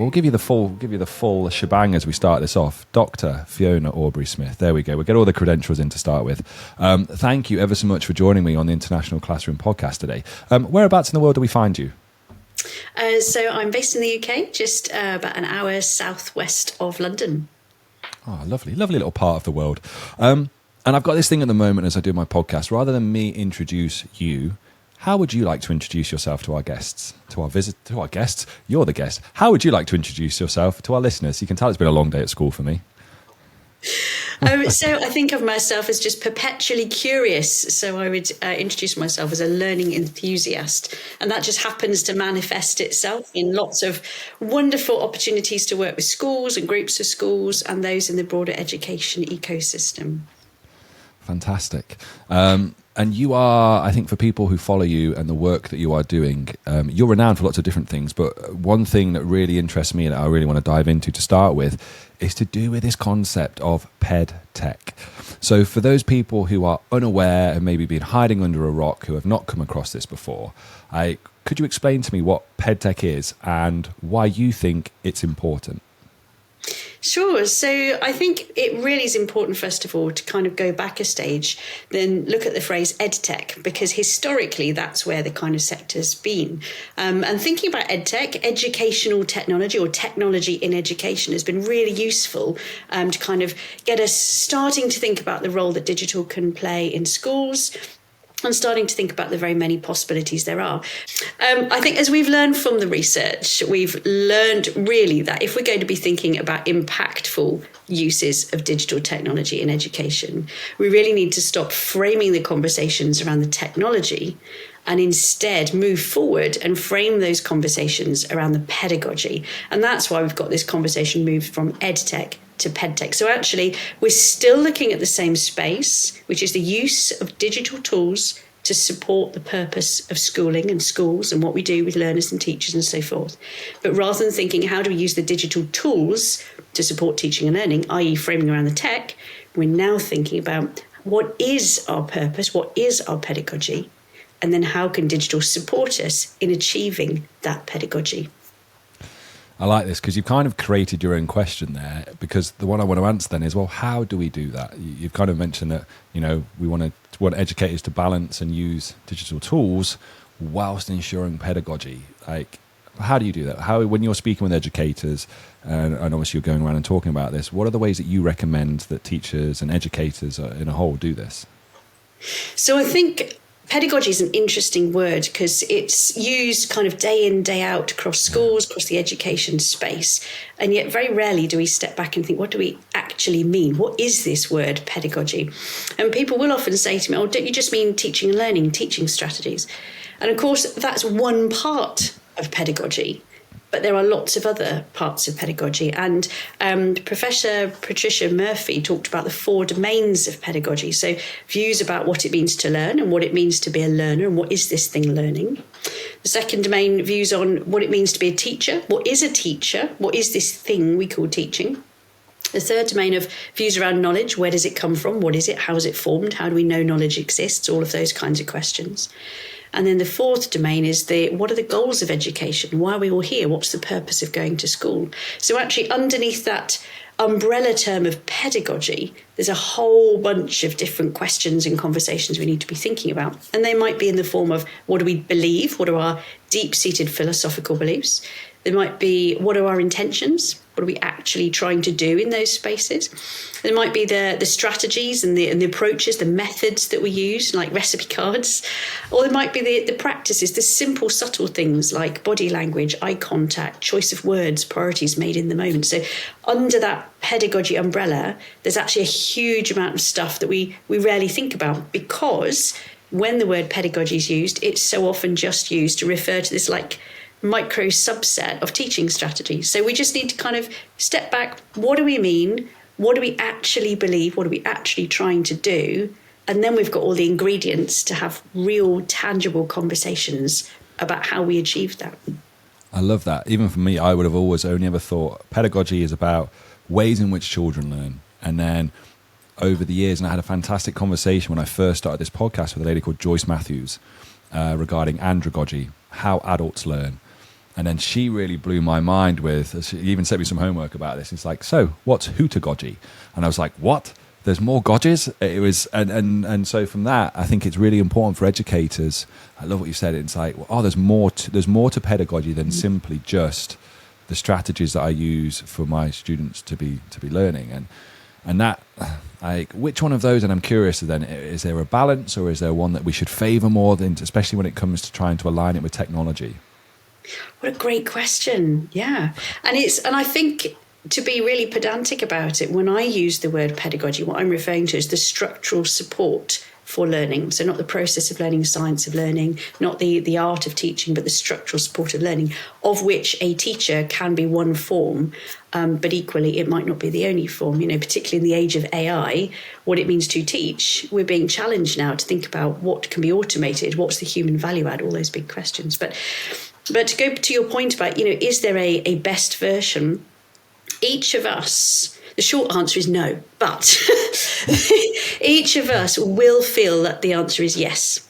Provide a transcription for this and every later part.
we'll give you the full shebang as we start this off. Dr. Fiona Aubrey-Smith. There we go. We'll get all the credentials in to start with. Thank you ever so much for joining me on the International Classroom podcast today. Whereabouts in the world do we find you? So I'm based in the UK, just about an hour southwest of London. Oh, lovely little part of the world. And I've got this thing at the moment as I do my podcast. Rather than me introduce you, how would you like to introduce yourself to our guests, to our guests? You're the guest. How would you like to introduce yourself to our listeners? You can tell it's been a long day at school for me. So I think of myself as just perpetually curious. So I would introduce myself as a learning enthusiast. And that just happens to manifest itself in lots of wonderful opportunities to work with schools and groups of schools and those in the broader education ecosystem. Fantastic. And you are, I think, for people who follow you and the work that you are doing, you're renowned for lots of different things. But one thing that really interests me and I really want to dive into to start with is to do with this concept of PedTech. So for those people who are unaware and maybe been hiding under a rock, who have not come across this before, could you explain to me what PedTech is and why you think it's important? Sure. So I think it really is important, first of all, to kind of go back a stage, then look at the phrase EdTech, because historically that's where the kind of sector's been. And thinking about EdTech, educational technology or technology in education has been really useful to kind of get us starting to think about the role that digital can play in schools, and starting to think about the very many possibilities there are. I think as we've learned from the research, we've learned really that if we're going to be thinking about impactful uses of digital technology in education, we really need to stop framing the conversations around the technology and instead move forward and frame those conversations around the pedagogy. And that's why we've got this conversation moved from EdTech to PedTech. So actually, we're still looking at the same space, which is the use of digital tools to support the purpose of schooling and schools and what we do with learners and teachers and so forth. But rather than thinking, how do we use the digital tools to support teaching and learning, i.e. framing around the tech, we're now thinking about what is our purpose, what is our pedagogy, and then how can digital support us in achieving that pedagogy. I like this because you've kind of created your own question there, because the one I want to answer then is, well, how do we do that? You've kind of mentioned that, we want educators to balance and use digital tools whilst ensuring pedagogy. Like, how do you do that? How, when you're speaking with educators and obviously you're going around and talking about this, what are the ways that you recommend that teachers and educators in a whole do this? So I think pedagogy is an interesting word because it's used kind of day in, day out across schools, across the education space. And yet very rarely do we step back and think, what do we actually mean? What is this word pedagogy? And people will often say to me, oh, don't you just mean teaching and learning, teaching strategies? And of course, that's one part of pedagogy. But there are lots of other parts of pedagogy. And Professor Patricia Murphy talked about the 4 domains of pedagogy. So views about what it means to learn and what it means to be a learner and what is this thing learning. The second domain, views on what it means to be a teacher. What is a teacher? What is this thing we call teaching? The third domain of views around knowledge. Where does it come from? What is it? How is it formed? How do we know knowledge exists? All of those kinds of questions. And then the fourth domain is what are the goals of education? Why are we all here? What's the purpose of going to school? So actually underneath that umbrella term of pedagogy, there's a whole bunch of different questions and conversations we need to be thinking about. And they might be in the form of, what do we believe? What are our deep-seated philosophical beliefs? There might be, what are our intentions? What are we actually trying to do in those spaces? There might be the strategies and the approaches, the methods that we use, like recipe cards. Or there might be the practices, the simple, subtle things like body language, eye contact, choice of words, priorities made in the moment. So under that pedagogy umbrella, there's actually a huge amount of stuff that we rarely think about, because when the word pedagogy is used, it's so often just used to refer to this like micro subset of teaching strategies. So we just need to kind of step back. What do we mean? What do we actually believe? What are we actually trying to do? And then we've got all the ingredients to have real, tangible conversations about how we achieve that. I love that. Even for me, I would have always only ever thought pedagogy is about ways in which children learn. And then over the years, and I had a fantastic conversation when I first started this podcast with a lady called Joyce Matthews regarding andragogy, how adults learn. And then she really blew my mind with, she even sent me some homework about this. It's like, so what's hootagogy? And I was like, what? There's more godges? It was, and so from that, I think it's really important for educators. I love what you said. It's like, oh, there's more to pedagogy than simply just the strategies that I use for my students to be learning. And that, like, which one of those? And I'm curious. Then, is there a balance, or is there one that we should favour more than, especially when it comes to trying to align it with technology? What a great question. Yeah. And I think, to be really pedantic about it, when I use the word pedagogy, what I'm referring to is the structural support for learning. So not the process of learning, science of learning, not the art of teaching, but the structural support of learning, of which a teacher can be one form, but equally it might not be the only form. Particularly in the age of AI, what it means to teach, we're being challenged now to think about what can be automated, what's the human value add, all those big questions. But to go to your point about, is there a best version? Each of us, the short answer is no, but each of us will feel that the answer is yes,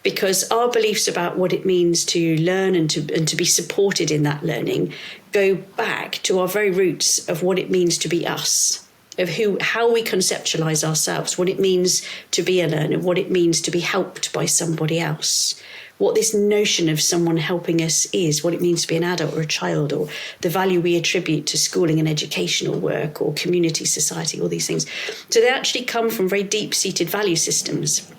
because our beliefs about what it means to learn and to be supported in that learning go back to our very roots of what it means to be us, of how we conceptualize ourselves, what it means to be a learner, what it means to be helped by somebody else, what this notion of someone helping us is, what it means to be an adult or a child, or the value we attribute to schooling and educational work or community, society, all these things. So they actually come from very deep-seated value systems.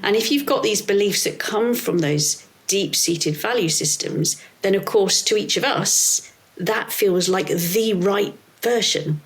And if you've got these beliefs that come from those deep-seated value systems, then of course to each of us, that feels like the right version.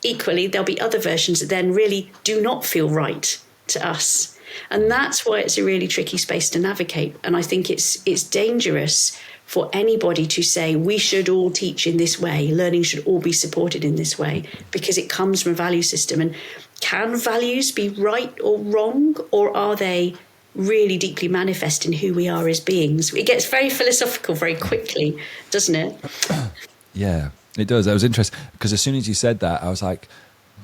Equally, there'll be other versions that then really do not feel right to us. And that's why it's a really tricky space to navigate. And I think it's dangerous for anybody to say we should all teach in this way, learning should all be supported in this way, because it comes from a value system. And can values be right or wrong, or are they really deeply manifest in who we are as beings? It gets very philosophical very quickly, doesn't it? Yeah, it does. That was interesting, because as soon as you said that, I was like,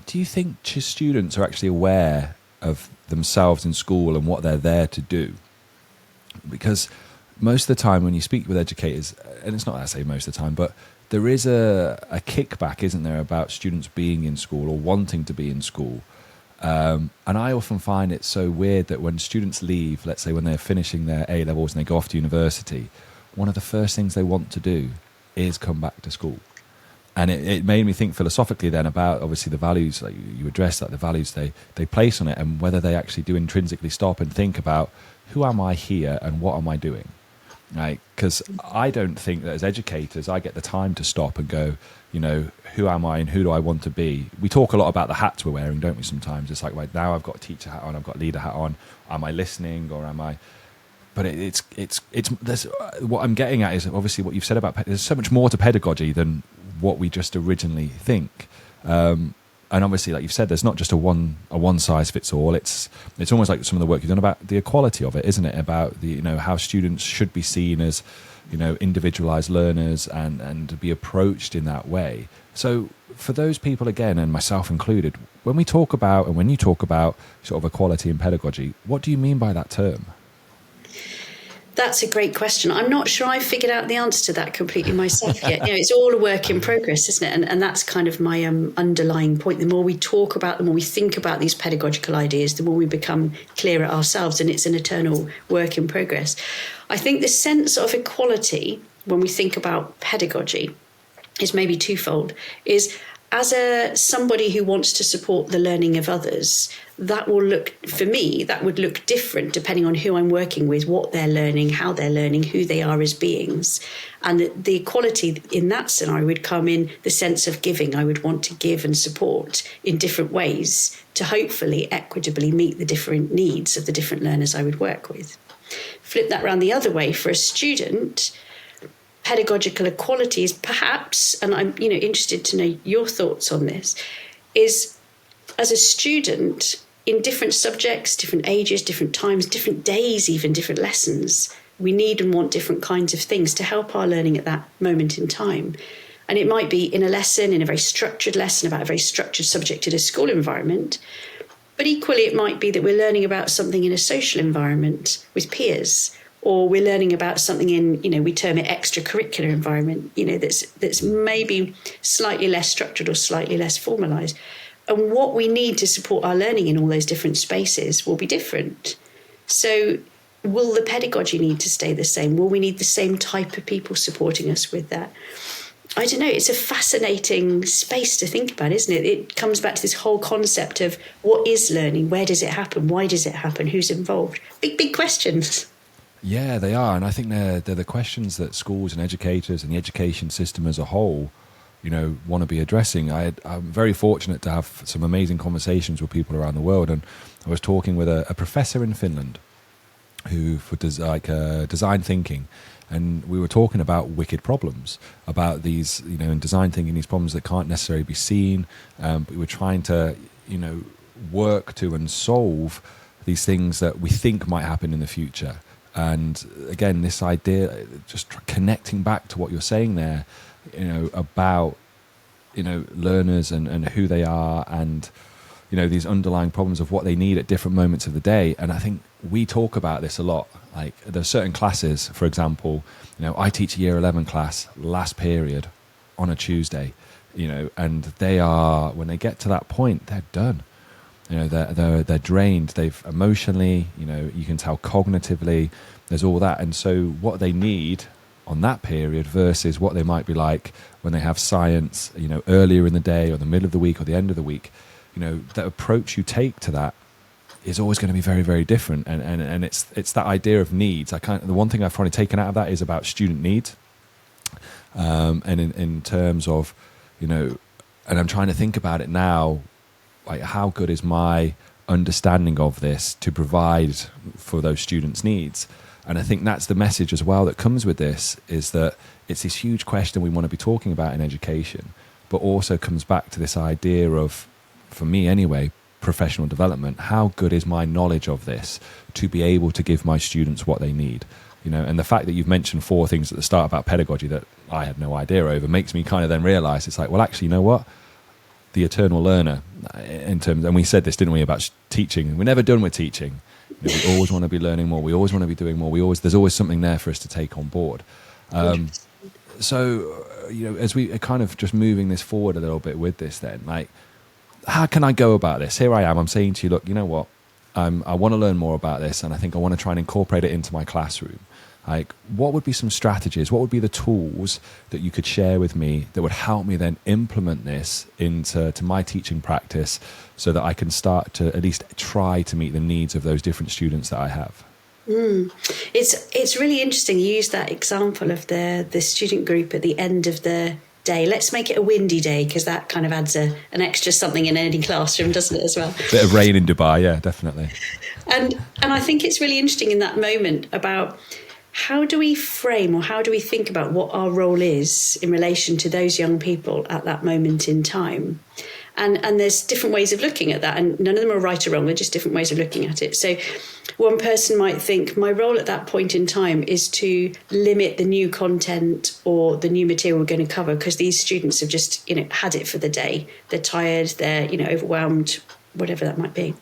do you think students are actually aware of themselves in school and what they're there to do? Because most of the time when you speak with educators, and it's not that I say most of the time, but there is a kickback, isn't there, about students being in school or wanting to be in school. And I often find it so weird that when students leave, let's say when they're finishing their A-levels and they go off to university, one of the first things they want to do is come back to school. And it made me think philosophically then about, obviously, the values, like you addressed, like the values they place on it, and whether they actually do intrinsically stop and think about, who am I here and what am I doing? Right? Because I don't think that as educators I get the time to stop and go, who am I and who do I want to be? We talk a lot about the hats we're wearing, don't we, sometimes? It's like, right now I've got a teacher hat on, I've got a leader hat on. Am I listening, or am I... But it's there's, what I'm getting at is obviously what you've said about, there's so much more to pedagogy than what we just originally think. And obviously, like you've said, there's not just a one size fits all. It's almost like some of the work you've done about the equality of it, isn't it? About the how students should be seen as individualized learners and be approached in that way. So for those people, again, and myself included, when we talk about, and when you talk about sort of equality in pedagogy, what do you mean by that term? That's a great question. I'm not sure I've figured out the answer to that completely myself yet. It's all a work in progress, isn't it? And that's kind of my underlying point. The more we talk about, the more we think about these pedagogical ideas, the more we become clearer ourselves, and it's an eternal work in progress. I think the sense of equality, when we think about pedagogy, is maybe twofold. Is as somebody who wants to support the learning of others, that will look, for me, that would look different depending on who I'm working with, what they're learning, how they're learning, who they are as beings. And the equality in that scenario would come in the sense of giving. I would want to give and support in different ways to hopefully equitably meet the different needs of the different learners I would work with. Flip that around the other way, for a student, pedagogical equality is perhaps, and I'm interested to know your thoughts on this, is as a student in different subjects, different ages, different times, different days, even different lessons, we need and want different kinds of things to help our learning at that moment in time. And it might be in a lesson, in a very structured lesson about a very structured subject in a school environment, but equally it might be that we're learning about something in a social environment with peers, or we're learning about something in, we term it extracurricular environment, that's maybe slightly less structured or slightly less formalized. And what we need to support our learning in all those different spaces will be different. So will the pedagogy need to stay the same? Will we need the same type of people supporting us with that? I don't know. It's a fascinating space to think about, isn't it? It comes back to this whole concept of what is learning? Where does it happen? Why does it happen? Who's involved? Big questions. Yeah, they are. And I think they're the questions that schools and educators and the education system as a whole, want to be addressing. I'm very fortunate to have some amazing conversations with people around the world. And I was talking with a professor in Finland who does design thinking. And we were talking about wicked problems, about these, in design thinking, these problems that can't necessarily be seen. But we were trying to, work to and solve these things that we think might happen in the future. And again, this idea, just connecting back to what you're saying there, about, learners and who they are and, these underlying problems of what they need at different moments of the day. And I think we talk about this a lot. Like there's certain classes, for example, I teach a year 11 class last period on a Tuesday, and they are, when they get to that point, they're done. They're drained. They've emotionally, you can tell cognitively, there's all that. And so what they need on that period versus what they might be like when they have science, earlier in the day or the middle of the week or the end of the week, the approach you take to that is always going to be very, very different. And it's that idea of needs. The one thing I've probably taken out of that is about student needs. And in terms of, and I'm trying to think about it now, like how good is my understanding of this to provide for those students' needs? And I think that's the message as well that comes with this, is that it's this huge question we want to be talking about in education, but also comes back to this idea of, for me anyway, professional development. How good is my knowledge of this to be able to give my students what they need? And the fact that you've mentioned 4 things at the start about pedagogy that I had no idea over makes me kind of then realize it's like, well, actually, you know what? The eternal learner, in terms, and we said this, didn't we, about teaching? We're never done with teaching. We always want to be learning more. We always want to be doing more. There's always something there for us to take on board. So, as we are kind of just moving this forward a little bit with this, then, like, how can I go about this? Here I am. I'm saying to you, look, you know what? I want to learn more about this, and I think I want to try and incorporate it into my classroom. Like, what would be some strategies? What would be the tools that you could share with me that would help me then implement this into my teaching practice so that I can start to at least try to meet the needs of those different students that I have? It's really interesting. You use that example of the student group at the end of the day. Let's make it a windy day, because that kind of adds an extra something in any classroom, doesn't it, as well? Bit of rain in Dubai, yeah, definitely. And I think it's really interesting in that moment about how do we frame or how do we think about what our role is in relation to those young people at that moment in time? And there's different ways of looking at that, and none of them are right or wrong. They're just different ways of looking at it. So one person might think my role at that point in time is to limit the new content or the new material we're going to cover, because these students have just, had it for the day. They're tired, they're, overwhelmed, whatever that might be.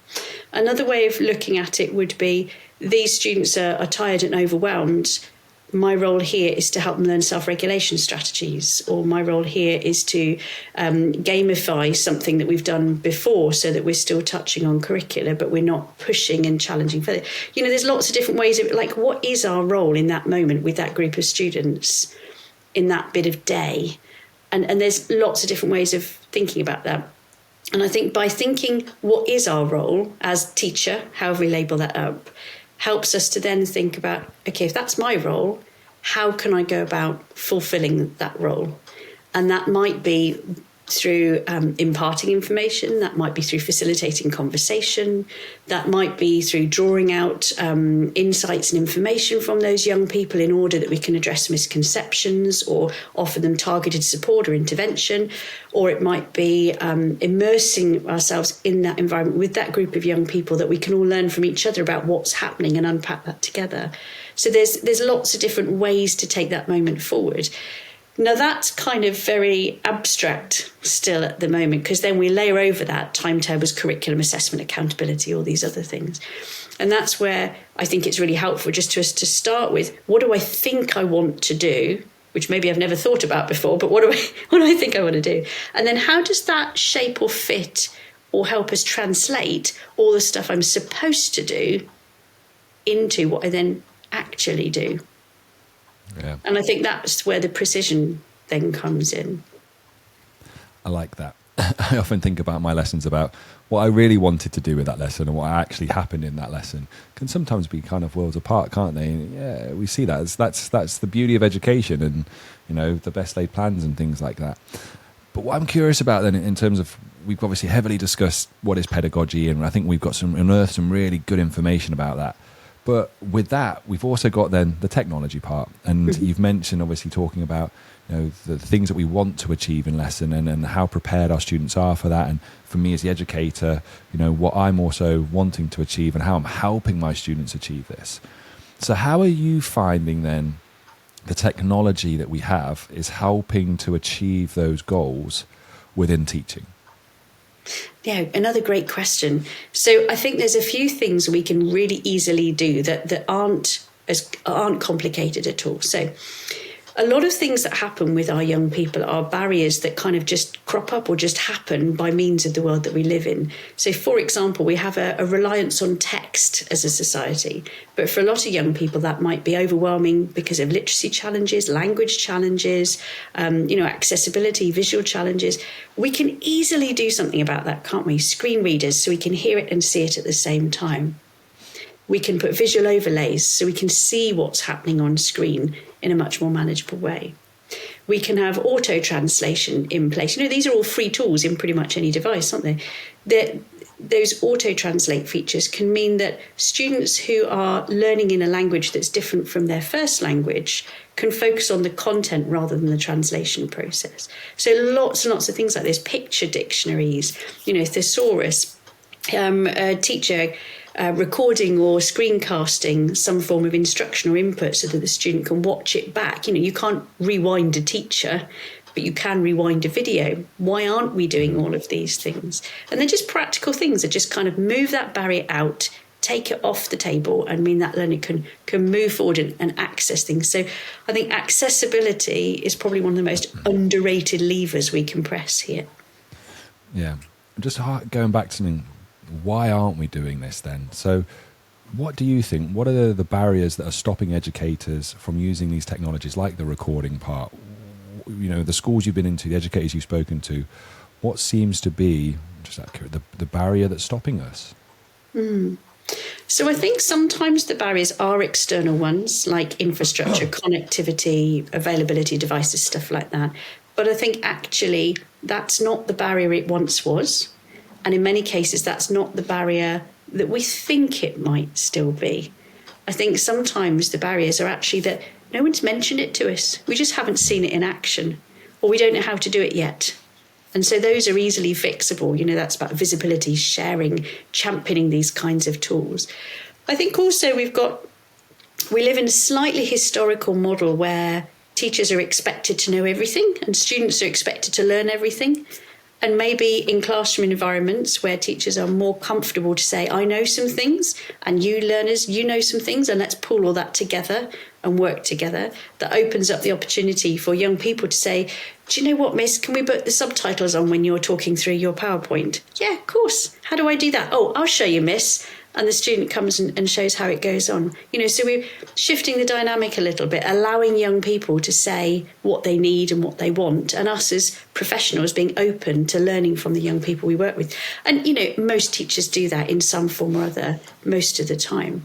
Another way of looking at it would be these students are tired and overwhelmed. My role here is to help them learn self-regulation strategies, or my role here is to gamify something that we've done before so that we're still touching on curricula, but we're not pushing and challenging further. There's lots of different ways of, like, what is our role in that moment with that group of students in that bit of day? And there's lots of different ways of thinking about that. And I think by thinking what is our role as teacher, however we label that up, helps us to then think about, okay, if that's my role, how can I go about fulfilling that role? And that might be through imparting information, that might be through facilitating conversation, that might be through drawing out insights and information from those young people in order that we can address misconceptions or offer them targeted support or intervention, or it might be immersing ourselves in that environment with that group of young people that we can all learn from each other about what's happening and unpack that together. So there's lots of different ways to take that moment forward. Now, that's kind of very abstract still at the moment, because then we layer over that timetables, curriculum, assessment, accountability, all these other things. And that's where I think it's really helpful just to us to start with, what do I think I want to do, which maybe I've never thought about before, but what do I think I want to do? And then how does that shape or fit or help us translate all the stuff I'm supposed to do into what I then actually do? Yeah. And I think that's where the precision then comes in. I like that. I often think about my lessons, about what I really wanted to do with that lesson and what actually happened in that lesson can sometimes be kind of worlds apart, can't they? And yeah, we see that. That's the beauty of education, and the best laid plans and things like that. But what I'm curious about then, in terms of, we've obviously heavily discussed what is pedagogy, and I think we've got unearthed some really good information about that. But with that, we've also got then the technology part. And you've mentioned, obviously, talking about the things that we want to achieve in lesson, and how prepared our students are for that. And for me as the educator, what I'm also wanting to achieve and how I'm helping my students achieve this. So how are you finding then the technology that we have is helping to achieve those goals within teaching? Yeah, another great question. So I think there's a few things we can really easily do that aren't complicated at all. So a lot of things that happen with our young people are barriers that kind of just crop up or just happen by means of the world that we live in. So, for example, we have a reliance on text as a society. But for a lot of young people, that might be overwhelming because of literacy challenges, language challenges, accessibility, visual challenges. We can easily do something about that, can't we? Screen readers, so we can hear it and see it at the same time. We can put visual overlays so we can see what's happening on screen in a much more manageable way. We can have auto translation in place. These are all free tools in pretty much any device, aren't they? Those auto translate features can mean that students who are learning in a language that's different from their first language can focus on the content rather than the translation process. So lots and lots of things like this, picture dictionaries, thesaurus, a teacher recording or screencasting some form of instruction or input so that the student can watch it back. You can't rewind a teacher, but you can rewind a video. Why aren't we doing all of these things? And they're just practical things that just kind of move that barrier out, take it off the table, and mean that learner can move forward and access things. So I think accessibility is probably one of the most underrated levers we can press here. Yeah. Just going back to something, why aren't we doing this then? So what do you think? What are the barriers that are stopping educators from using these technologies, like the recording part? The schools you've been into, the educators you've spoken to, what seems to be, just accurate, the barrier that's stopping us? So I think sometimes the barriers are external ones, like infrastructure, connectivity, availability of devices, stuff like that. But I think actually that's not the barrier it once was. And in many cases, that's not the barrier that we think it might still be. I think sometimes the barriers are actually that no one's mentioned it to us. We just haven't seen it in action, or we don't know how to do it yet. And so those are easily fixable. That's about visibility, sharing, championing these kinds of tools. I think also we live in a slightly historical model where teachers are expected to know everything and students are expected to learn everything. And maybe in classroom environments where teachers are more comfortable to say, I know some things, and you learners, you know some things, and let's pull all that together and work together. That opens up the opportunity for young people to say, do you know what, miss, can we put the subtitles on when you're talking through your PowerPoint? Yeah, of course. How do I do that? Oh, I'll show you, miss. And the student comes and shows how it goes on. So we're shifting the dynamic a little bit, allowing young people to say what they need and what they want, and us as professionals being open to learning from the young people we work with. And, most teachers do that in some form or other most of the time.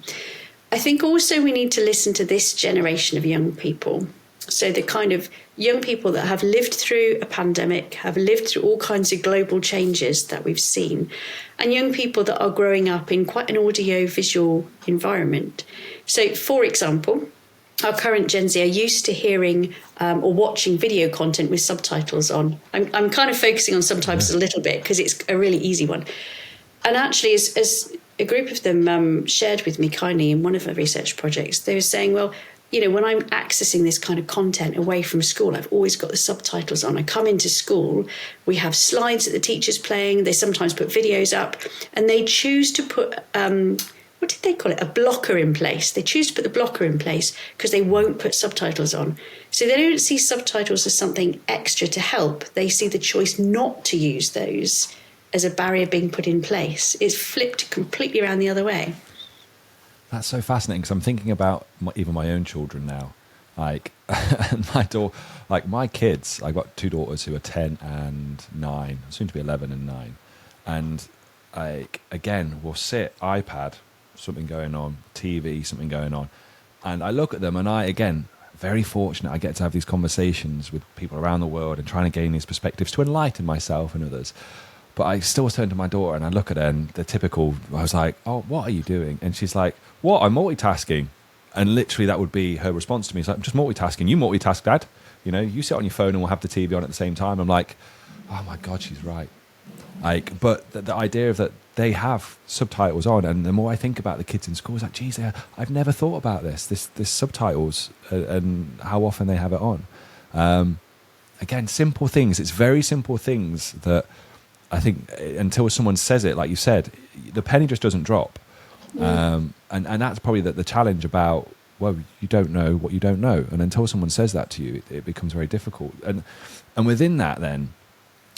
I think also we need to listen to this generation of young people. So the kind of young people that have lived through a pandemic, have lived through all kinds of global changes that we've seen, and young people that are growing up in quite an audio-visual environment. So, for example, our current Gen Z are used to hearing or watching video content with subtitles on. I'm kind of focusing on subtitles a little bit because it's a really easy one. And actually, as a group of them shared with me kindly in one of their research projects, they were saying, well, when I'm accessing this kind of content away from school, I've always got the subtitles on. I come into school, we have slides that the teacher's playing, they sometimes put videos up, and they choose to put, what did they call it? A blocker in place. They choose to put the blocker in place because they won't put subtitles on. So they don't see subtitles as something extra to help. They see the choice not to use those as a barrier being put in place. It's flipped completely around the other way. That's so fascinating, because I'm thinking about even my own children now. Like, my kids, I've got two daughters who are 10 and 9, soon to be 11 and 9. And again, we'll sit, iPad, something going on, TV, something going on. And I look at them and again, very fortunate, I get to have these conversations with people around the world and trying to gain these perspectives to enlighten myself and others. But I still turn to my daughter and I look at her, and the typical, I was like, oh, what are you doing? And she's like, what? I'm multitasking. And literally that would be her response to me. It's like, I'm just multitasking. You multitask, Dad. You sit on your phone and we'll have the TV on at the same time. I'm like, oh my God, she's right. But the idea of that they have subtitles on, and the more I think about the kids in school, it's like, geez, I've never thought about this subtitles and how often they have it on. Again, simple things. It's very simple things that I think until someone says it, like you said, the penny just doesn't drop. And that's probably the challenge about, well, you don't know what you don't know. And until someone says that to you, it becomes very difficult. And within that then,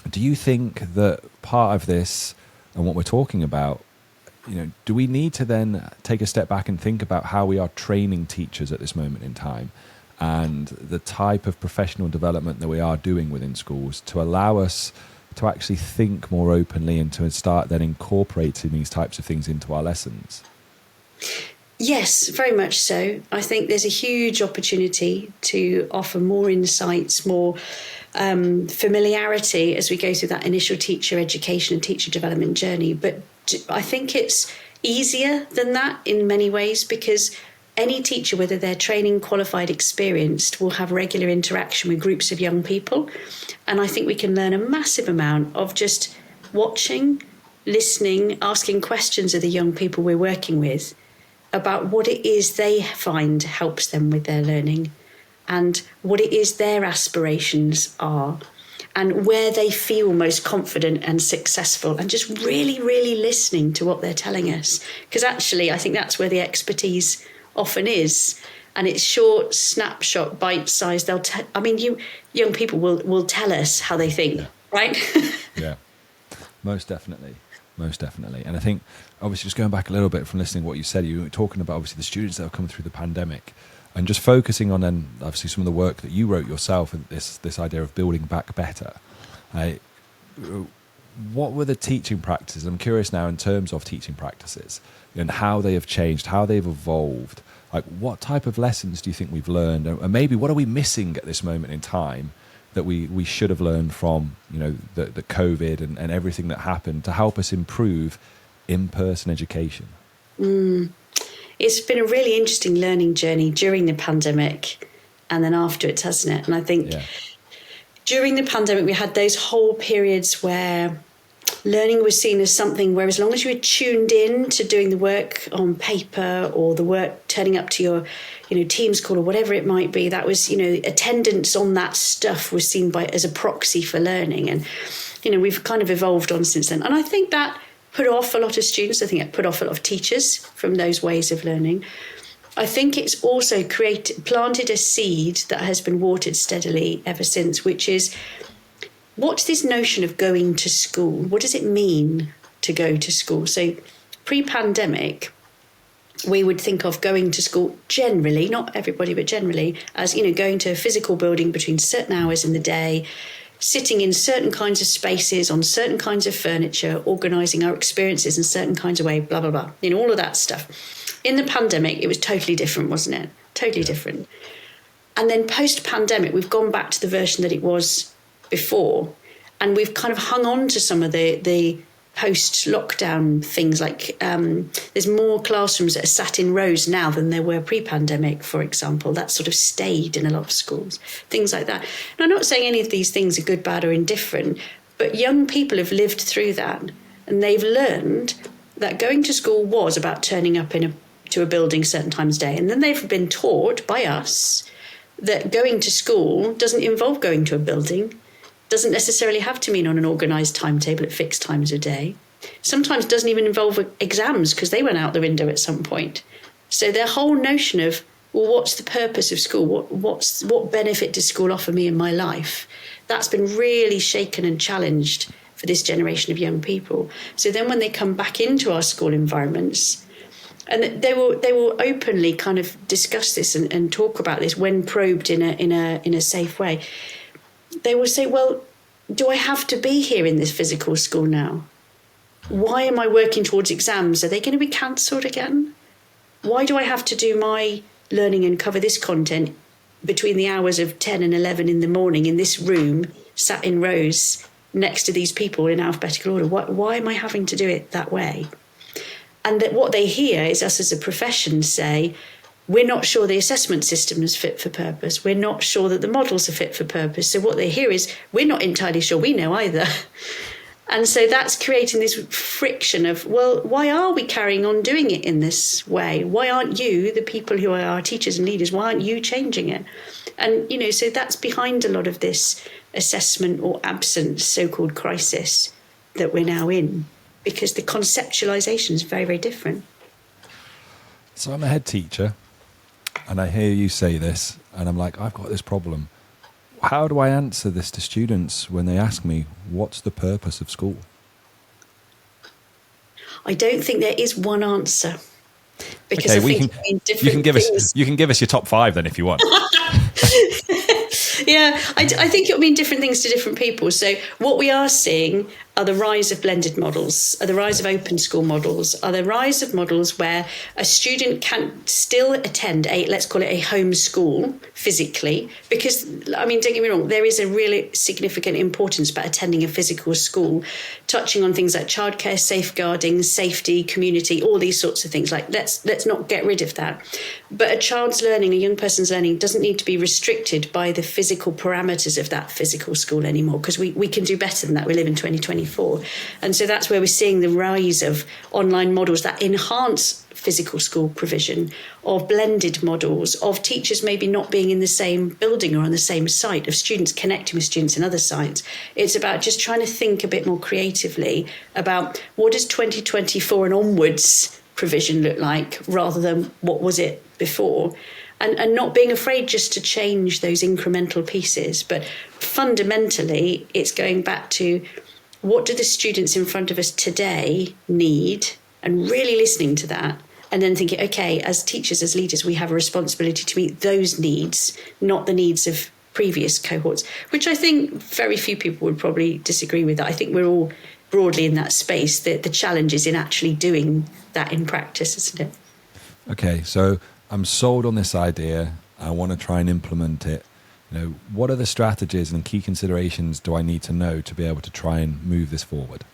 do you think that part of this and what we're talking about, do we need to then take a step back and think about how we are training teachers at this moment in time, and the type of professional development that we are doing within schools to allow us to actually think more openly and to start then incorporating these types of things into our lessons? Yes, very much so. I think there's a huge opportunity to offer more insights, more familiarity as we go through that initial teacher education and teacher development journey. But I think it's easier than that in many ways, because any teacher, whether they're training, qualified, experienced, will have regular interaction with groups of young people. And I think we can learn a massive amount of just watching, listening, asking questions of the young people we're working with about what it is they find helps them with their learning, and what it is their aspirations are, and where they feel most confident and successful, and just really, really listening to what they're telling us. Because actually, I think that's where the expertise often is. And it's short, snapshot, bite-sized. Young people will tell us how they think, right? Yeah, most definitely. And I think, obviously, just going back a little bit from listening to what you said, you were talking about, obviously, the students that have come through the pandemic, and just focusing on then, obviously, some of the work that you wrote yourself, and this idea of building back better. What were the teaching practices? I'm curious now in terms of teaching practices and how they have changed, how they've evolved. Like, what type of lessons do you think we've learned? And maybe what are we missing at this moment in time that we should have learned from, the COVID and everything that happened to help us improve in-person education? It's been a really interesting learning journey during the pandemic and then afterwards, hasn't it? And I think during the pandemic, we had those whole periods where learning was seen as something where, as long as you were tuned in to doing the work on paper or the work turning up to your, Teams call or whatever it might be, that was, attendance on that stuff was seen as a proxy for learning. And, we've kind of evolved on since then. And I think that put off a lot of students. I think it put off a lot of teachers from those ways of learning. I think it's also planted a seed that has been watered steadily ever since, which is, what's this notion of going to school? What does it mean to go to school? So pre-pandemic, we would think of going to school generally, not everybody, but generally, as, going to a physical building between certain hours in the day, sitting in certain kinds of spaces, on certain kinds of furniture, organising our experiences in certain kinds of way, blah, blah, blah, all of that stuff. In the pandemic, it was totally different, wasn't it? Totally different. And then post-pandemic, we've gone back to the version that it was before, and we've kind of hung on to some of the post-lockdown things, like there's more classrooms that are sat in rows now than there were pre-pandemic, for example. That sort of stayed in a lot of schools, things like that. And I'm not saying any of these things are good, bad or indifferent, but young people have lived through that, and they've learned that going to school was about turning up in to a building certain times a day. And then they've been taught by us that going to school doesn't involve going to a building, doesn't necessarily have to mean on an organised timetable at fixed times a day. Sometimes doesn't even involve exams because they went out the window at some point. So their whole notion of, well, what's the purpose of school? What benefit does school offer me in my life? That's been really shaken and challenged for this generation of young people. So then when they come back into our school environments, and they will openly kind of discuss this and talk about this when probed in a safe way. They will say, well, do I have to be here in this physical school now? Why am I working towards exams? Are they going to be cancelled again? Why do I have to do my learning and cover this content between the hours of 10 and 11 in the morning in this room, sat in rows next to these people in alphabetical order? Why am I having to do it that way? And that what they hear is us as a profession say, we're not sure the assessment system is fit for purpose. We're not sure that the models are fit for purpose. So what they hear is, we're not entirely sure we know either. And so that's creating this friction of, well, why are we carrying on doing it in this way? Why aren't you, the people who are our teachers and leaders, why aren't you changing it? And, so that's behind a lot of this assessment or absence so-called crisis that we're now in, because the conceptualization is very, very different. So I'm a head teacher, and I hear you say this, and I'm like, I've got this problem. How do I answer this to students when they ask me, what's the purpose of school? I don't think there is one answer. Because okay, I think you can give us your top 5 then if you want. Yeah, I think it'll mean different things to different people. So what we are seeing are the rise of blended models, are the rise of open school models, are the rise of models where a student can still attend let's call it a home school physically, because, don't get me wrong, there is a really significant importance about attending a physical school, touching on things like childcare, safeguarding, safety, community, all these sorts of things. Like, let's not get rid of that. But a child's learning, a young person's learning, doesn't need to be restricted by the physical parameters of that physical school anymore, because we can do better than that. We live in 2024. And so that's where we're seeing the rise of online models that enhance physical school provision, of blended models, of teachers maybe not being in the same building or on the same site, of students connecting with students in other sites. It's about just trying to think a bit more creatively about what does 2024 and onwards provision look like, rather than what was it before. And not being afraid just to change those incremental pieces. But fundamentally, it's going back to, what do the students in front of us today need, and really listening to that, and then thinking, okay, as teachers, as leaders, we have a responsibility to meet those needs, not the needs of previous cohorts, which I think very few people would probably disagree with. I think we're all broadly in that space. The challenge is in actually doing that in practice, isn't it? Okay, so I'm sold on this idea. I want to try and implement it. What are the strategies and key considerations do I need to know to be able to try and move this forward?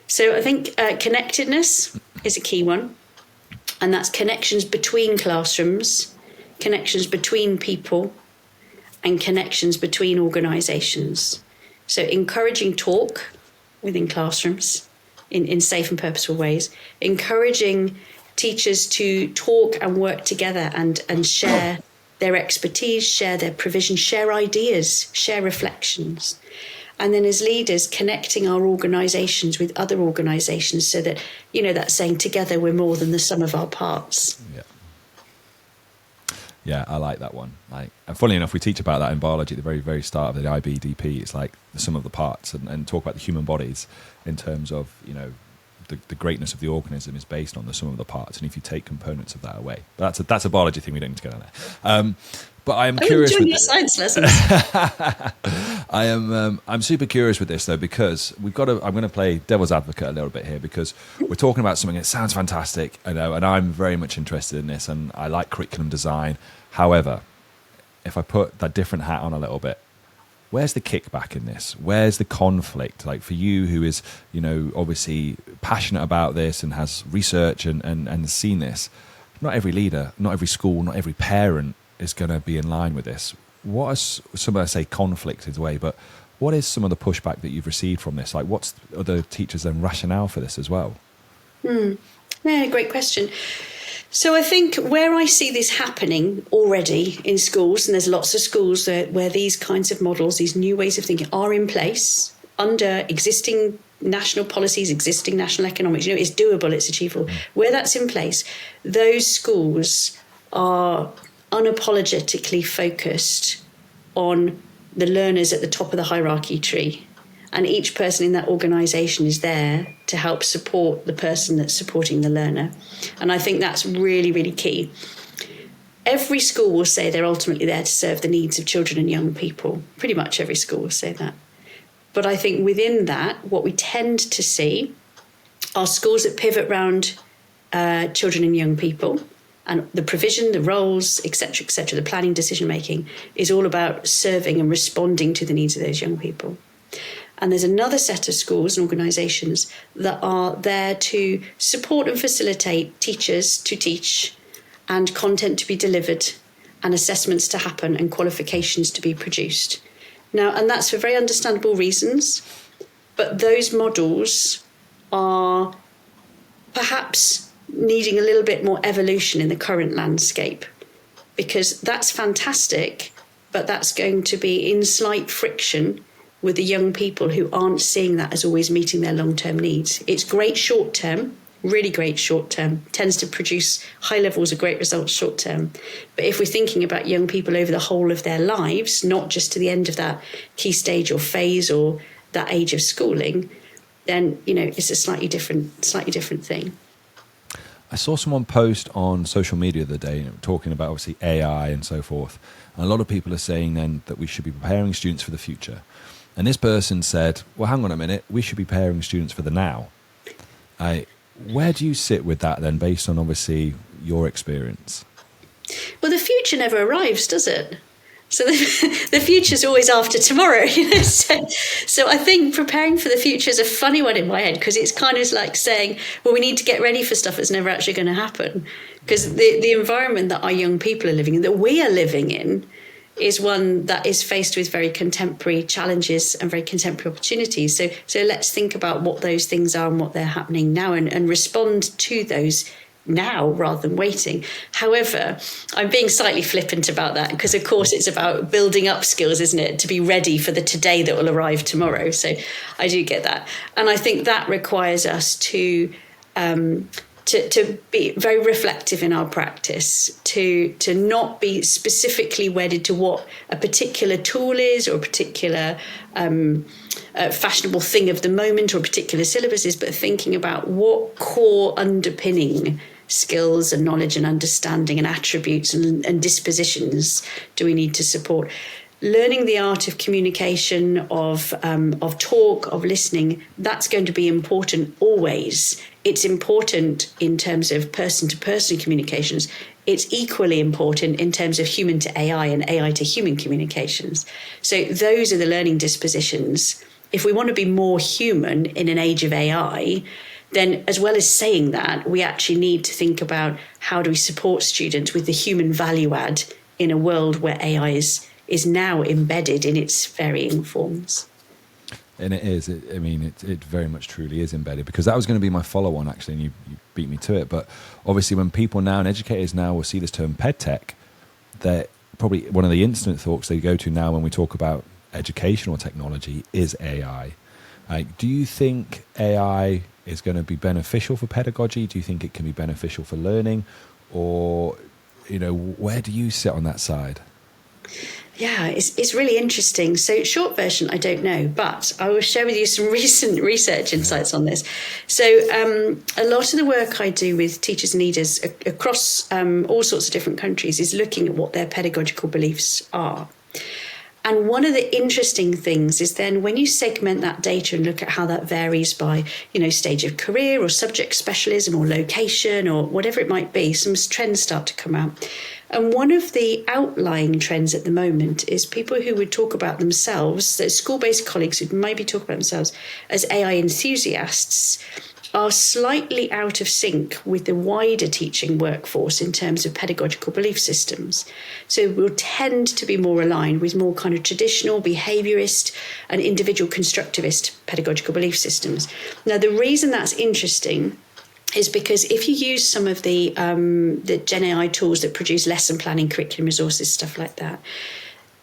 So I think connectedness is a key one. And that's connections between classrooms, connections between people, and connections between organisations. So encouraging talk within classrooms in safe and purposeful ways, encouraging teachers to talk and work together and share their expertise, share their provision, share ideas, share reflections. And then as leaders, connecting our organisations with other organisations so that, that saying, together we're more than the sum of our parts. Yeah, I like that one. And funnily enough, we teach about that in biology at the very, very start of the IBDP. It's like the sum of the parts, and talk about the human bodies in terms of, the greatness of the organism is based on the sum of the parts, and if you take components of that away, but that's a biology thing we don't need to get on there. But I am curious with your science lessons. I'm super curious with this though, because I'm going to play devil's advocate a little bit here, because we're talking about something that sounds fantastic, and I'm very much interested in this, and I like curriculum design. However, if I put that different hat on a little bit, where's the kickback in this? Where's the conflict? Like, for you, who is, obviously passionate about this and has research and seen this, not every leader, not every school, not every parent is going to be in line with this. What is some of, say, conflict in a way, but what is some of the pushback that you've received from this? Like, what's other teachers' then rationale for this as well? Yeah, great question. So I think where I see this happening already in schools, and there's lots of schools where these kinds of models, these new ways of thinking are in place under existing national policies, existing national economics, it's doable, it's achievable. Where that's in place, those schools are unapologetically focused on the learners at the top of the hierarchy tree. And each person in that organisation is there to help support the person that's supporting the learner. And I think that's really, really key. Every school will say they're ultimately there to serve the needs of children and young people. Pretty much every school will say that. But I think within that, what we tend to see are schools that pivot around children and young people. And the provision, the roles, etc., the planning, decision-making is all about serving and responding to the needs of those young people. And there's another set of schools and organisations that are there to support and facilitate teachers to teach and content to be delivered and assessments to happen and qualifications to be produced. Now, and that's for very understandable reasons, but those models are perhaps needing a little bit more evolution in the current landscape, because that's fantastic, but that's going to be in slight friction with the young people who aren't seeing that as always meeting their long-term needs. It's great short-term, really great short-term, tends to produce high levels of great results short-term. But if we're thinking about young people over the whole of their lives, not just to the end of that key stage or phase or that age of schooling, then, it's a slightly different thing. I saw someone post on social media the other day talking about obviously AI and so forth. And a lot of people are saying then that we should be preparing students for the future. And this person said, well, hang on a minute, we should be preparing students for the now. Where do you sit with that then, based on obviously your experience? Well, the future never arrives, does it? So the future's always after tomorrow, So I think preparing for the future is a funny one in my head, because it's kind of like saying, well, we need to get ready for stuff that's never actually going to happen. Because the environment that our young people are living in, that we are living in, is one that is faced with very contemporary challenges and very contemporary opportunities. So let's think about what those things are and what they're happening now, and respond to those now rather than waiting. However, I'm being slightly flippant about that, because of course it's about building up skills, isn't it, to be ready for the today that will arrive tomorrow. So I do get that. And I think that requires us to be very reflective in our practice, to not be specifically wedded to what a particular tool is or a particular fashionable thing of the moment or a particular syllabus is, but thinking about what core underpinning skills and knowledge and understanding and attributes and dispositions do we need to support. Learning the art of communication, of talk, of listening, that's going to be important always. It's important in terms of person-to-person communications. It's equally important in terms of human to AI and AI to human communications. So those are the learning dispositions. If we want to be more human in an age of AI, then as well as saying that, we actually need to think about how do we support students with the human value add in a world where AI is now embedded in its varying forms. And it is. It very much truly is embedded, because that was going to be my follow-on, actually, and you beat me to it. But obviously when people now, and educators now, will see this term PedTech, that probably one of the instant thoughts they go to now when we talk about educational technology is AI. Do you think AI is going to be beneficial for pedagogy? Do you think it can be beneficial for learning? Or, where do you sit on that side? Yeah, it's really interesting. So short version, I don't know, but I will share with you some recent research insights on this. So a lot of the work I do with teachers and leaders across all sorts of different countries is looking at what their pedagogical beliefs are. And one of the interesting things is then when you segment that data and look at how that varies by, stage of career or subject specialism or location or whatever it might be, some trends start to come out. And one of the outlying trends at the moment is people who would talk about themselves, so school-based colleagues who maybe talk about themselves as AI enthusiasts, are slightly out of sync with the wider teaching workforce in terms of pedagogical belief systems. So we'll tend to be more aligned with more kind of traditional behaviourist and individual constructivist pedagogical belief systems. Now, the reason that's interesting is because if you use some of the Gen AI tools that produce lesson planning, curriculum resources, stuff like that,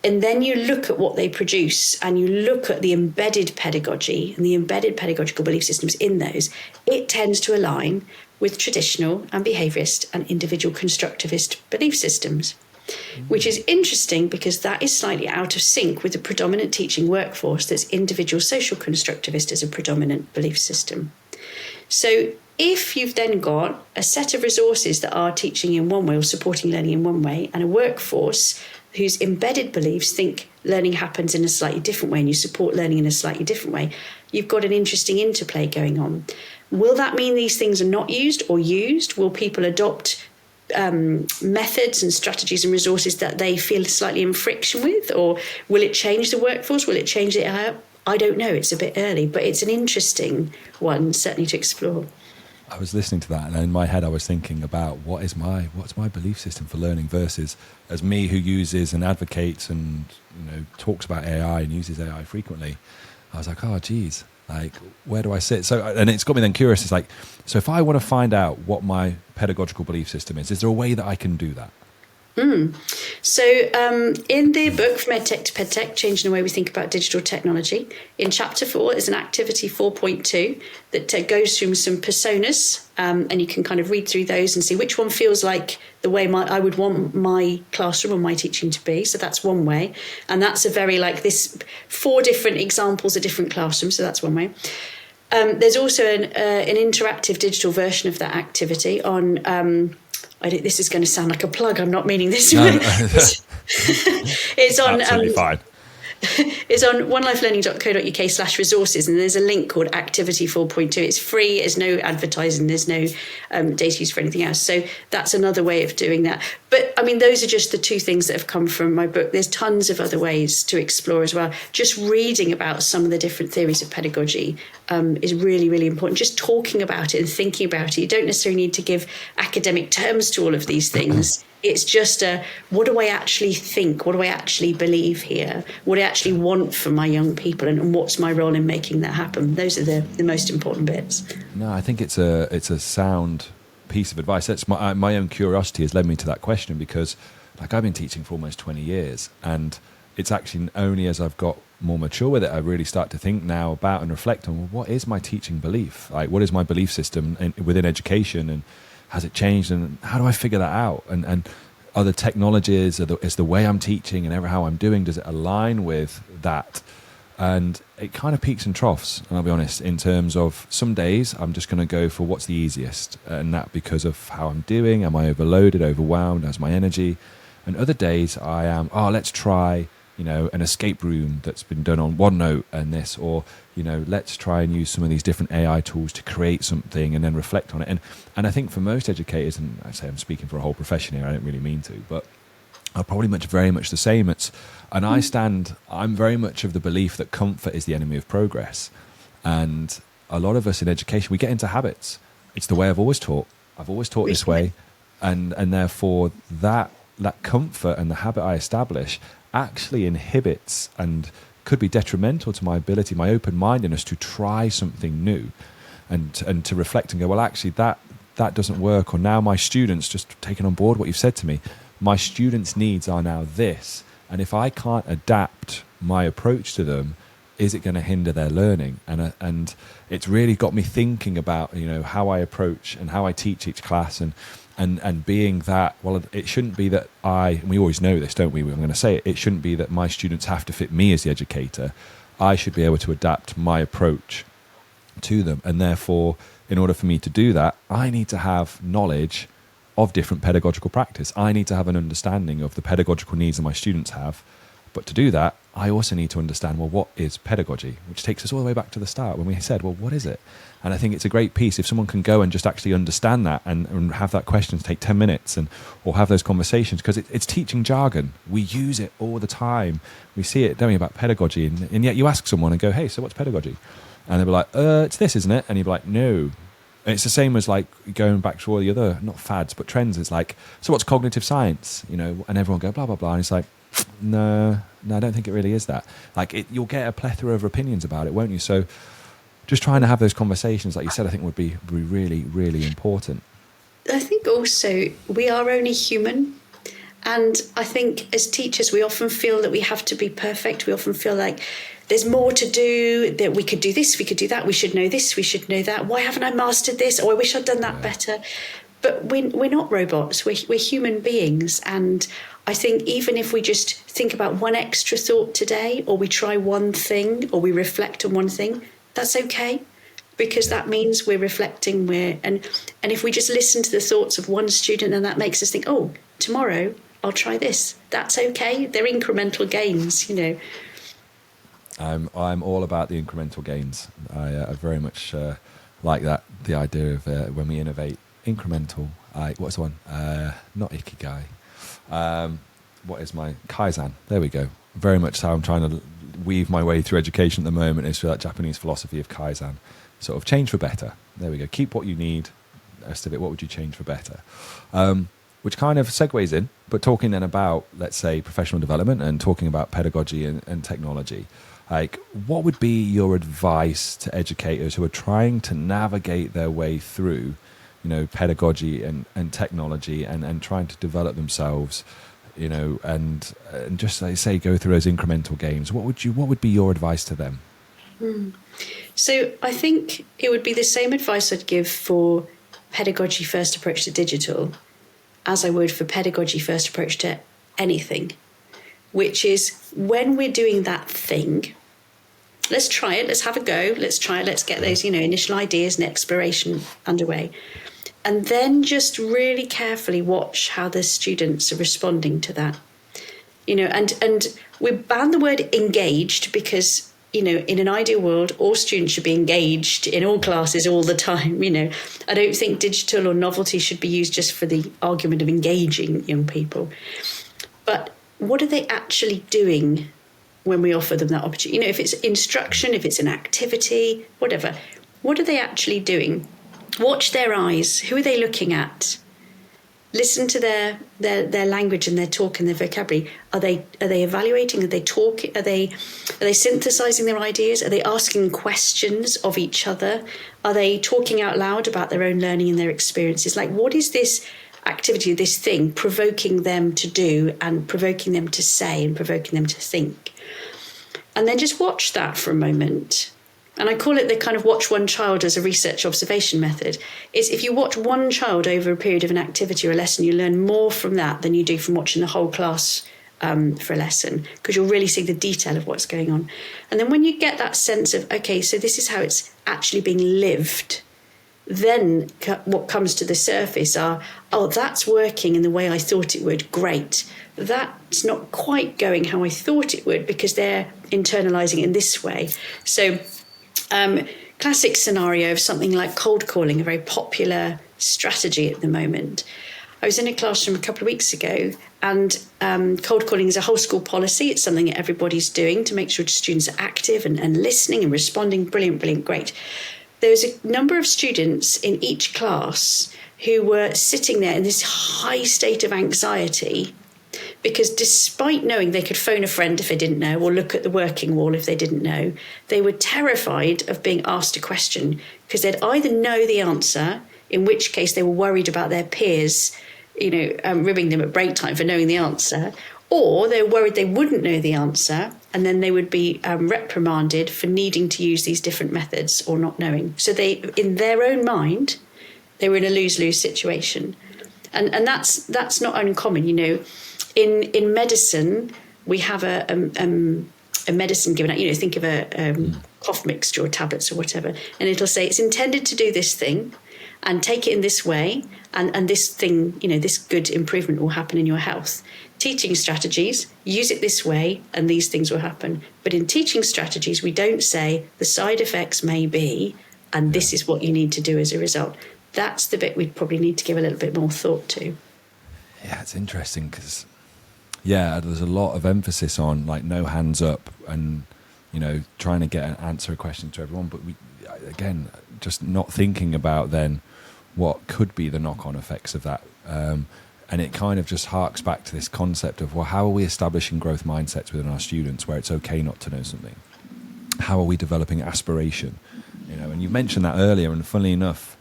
and then you look at what they produce and you look at the embedded pedagogy and the embedded pedagogical belief systems in those, it tends to align with traditional and behaviourist and individual constructivist belief systems, which is interesting because that is slightly out of sync with the predominant teaching workforce that's individual social constructivist as a predominant belief system. So if you've then got a set of resources that are teaching in one way or supporting learning in one way, and a workforce whose embedded beliefs think learning happens in a slightly different way and you support learning in a slightly different way, you've got an interesting interplay going on. Will that mean these things are not used or used? Will people adopt methods and strategies and resources that they feel slightly in friction with? Or will it change the workforce? Will it change it out? I don't know. It's a bit early, but it's an interesting one, certainly, to explore. I was listening to that, and in my head I was thinking about what's my belief system for learning versus as me who uses and advocates and talks about AI and uses AI frequently. I was like, oh geez, like where do I sit? So, and it's got me then curious. It's like, so if I want to find out what my pedagogical belief system is there a way that I can do that? So in the book From EdTech to PedTech, Changing the Way We Think About Digital Technology, in chapter 4 is an activity 4.2 that goes through some personas, and you can kind of read through those and see which one feels like the way I would want my classroom or my teaching to be. So that's one way. And that's a very like this 4 different examples of different classrooms. So that's one way. There's also an interactive digital version of that activity on... this is going to sound like a plug. I'm not meaning this. No. It's on absolutely fine. It's on onelifelearning.co.uk/resources, and there's a link called Activity 4.2. It's free. There's no advertising. There's no data use for anything else. So that's another way of doing that. But I mean, those are just the 2 things that have come from my book. There's tons of other ways to explore as well. Just reading about some of the different theories of pedagogy is really, really important. Just talking about it and thinking about it. You don't necessarily need to give academic terms to all of these things. It's just what do I actually think? What do I actually believe here? What do I actually want for my young people? And what's my role in making that happen? Those are the most important bits. No, I think it's a sound piece of advice. That's my own curiosity has led me to that question because like I've been teaching for almost 20 years and it's actually only as I've got more mature with it, I really start to think now about and reflect on, well, what is my teaching belief? Like, what is my belief system within education, and has it changed, and how do I figure that out? And are the technologies, is the way I'm teaching and how I'm doing, does it align with that? And it kind of peaks and troughs, and I'll be honest, in terms of some days I'm just going to go for what's the easiest, and that because of how I'm doing. Am I overloaded, overwhelmed? How's my energy? And other days I am, let's try an escape room that's been done on OneNote and this, or, let's try and use some of these different AI tools to create something and then reflect on it. And I think for most educators, and I say I'm speaking for a whole profession here, I don't really mean to, but are probably very much the same. I'm very much of the belief that comfort is the enemy of progress. And a lot of us in education, we get into habits. It's the way I've always taught. I've always taught this way. And therefore that comfort and the habit I establish actually inhibits and could be detrimental to my ability, my open-mindedness to try something new and to reflect and go, well, actually that doesn't work. Or now my students, just taking on board what you've said to me, my students' needs are now this. And if I can't adapt my approach to them, is it going to hinder their learning? And it's really got me thinking about, how I approach and how I teach each class and being that, well, it shouldn't be that and we always know this, don't we? I'm going to say it. It shouldn't be that my students have to fit me as the educator. I should be able to adapt my approach to them. And therefore, in order for me to do that, I need to have knowledge of different pedagogical practice. I need to have an understanding of the pedagogical needs that my students have. But to do that, I also need to understand, well, what is pedagogy? Which takes us all the way back to the start when we said, well, what is it? And I think it's a great piece if someone can go and just actually understand that and have that question take 10 minutes or have those conversations, because it's teaching jargon. We use it all the time. We see it, don't we, about pedagogy. And yet you ask someone and go, hey, so what's pedagogy? And they'll be like, it's this, isn't it? And you'll be like, no. And it's the same as like going back to all the other, not fads, but trends. It's like, so what's cognitive science? And everyone go, blah, blah, blah. And it's like, no, I don't think it really is that. Like, you'll get a plethora of opinions about it, won't you? So just trying to have those conversations, like you said, I think would be really, really important. I think also we are only human. And I think as teachers, we often feel that we have to be perfect. We often feel like there's more to do, that we could do this, we could do that, we should know this, we should know that. Why haven't I mastered this? Oh, I wish I'd done that better. But we're not robots, we're human beings. And I think even if we just think about one extra thought today, or we try one thing, or we reflect on one thing, that's okay. Because that means we're reflecting, and if we just listen to the thoughts of one student, and that makes us think, oh, tomorrow I'll try this. That's okay. They're incremental gains, I'm all about the incremental gains. I very much like that. The idea of when we innovate, incremental. What's the one? Not Ikigai. What is my Kaizen? There we go. Very much how I'm trying to weave my way through education at the moment is through that Japanese philosophy of Kaizen. Sort of change for better. There we go. Keep what you need. The rest of it, what would you change for better? Which kind of segues in, but talking then about, let's say, professional development and talking about pedagogy and technology. Like, what would be your advice to educators who are trying to navigate their way through, pedagogy and technology and trying to develop themselves, and just say go through those incremental gains? What would be your advice to them? So I think it would be the same advice I'd give for pedagogy first approach to digital as I would for pedagogy first approach to anything, which is when we're doing that thing, let's try it, let's have a go, let's try it, let's get those, initial ideas and exploration underway. And then just really carefully watch how the students are responding to that. And we ban the word engaged because, in an ideal world, all students should be engaged in all classes all the time. I don't think digital or novelty should be used just for the argument of engaging young people. But what are they actually doing when we offer them that opportunity? If it's instruction, if it's an activity, whatever, what are they actually doing? Watch their eyes. Who are they looking at? Listen to their language and their talk and their vocabulary. Are they evaluating? Are they talking? Are they synthesizing their ideas? Are they asking questions of each other? Are they talking out loud about their own learning and their experiences? Like, what is this activity, this thing, provoking them to do and provoking them to say and provoking them to think? And then just watch that for a moment. And I call it the kind of watch one child as a research observation method. Is if you watch one child over a period of an activity or a lesson, you learn more from that than you do from watching the whole class for a lesson, because you'll really see the detail of what's going on. And then when you get that sense of, okay, so this is how it's actually being lived, then what comes to the surface are, oh, that's working in the way I thought it would. Great. That's not quite going how I thought it would because they're internalizing it in this way. So classic scenario of something like cold calling, a very popular strategy at the moment. I was in a classroom a couple of weeks ago, and cold calling is a whole school policy. It's something that everybody's doing to make sure students are active and listening and responding. Brilliant, great. There was a number of students in each class who were sitting there in this high state of anxiety because despite knowing they could phone a friend if they didn't know or look at the working wall if they didn't know, they were terrified of being asked a question because they'd either know the answer, in which case they were worried about their peers, ribbing them at break time for knowing the answer, or they were worried they wouldn't know the answer and then they would be reprimanded for needing to use these different methods or not knowing. So they, in their own mind, they were in a lose-lose situation. And that's not uncommon, In medicine, we have a medicine given out, think of a cough mixture or tablets or whatever, and it'll say it's intended to do this thing and take it in this way, and this thing, this good improvement will happen in your health. Teaching strategies, use it this way and these things will happen. But in teaching strategies, we don't say the side effects may be, and this is what you need to do as a result. That's the bit we'd probably need to give a little bit more thought to. Yeah, it's interesting because, there's a lot of emphasis on like no hands up and, trying to answer a question to everyone. But we, again, just not thinking about then what could be the knock-on effects of that. And it kind of just harks back to this concept of, well, how are we establishing growth mindsets within our students where it's okay not to know something? How are we developing aspiration? You know, and you mentioned that earlier, and funnily enough,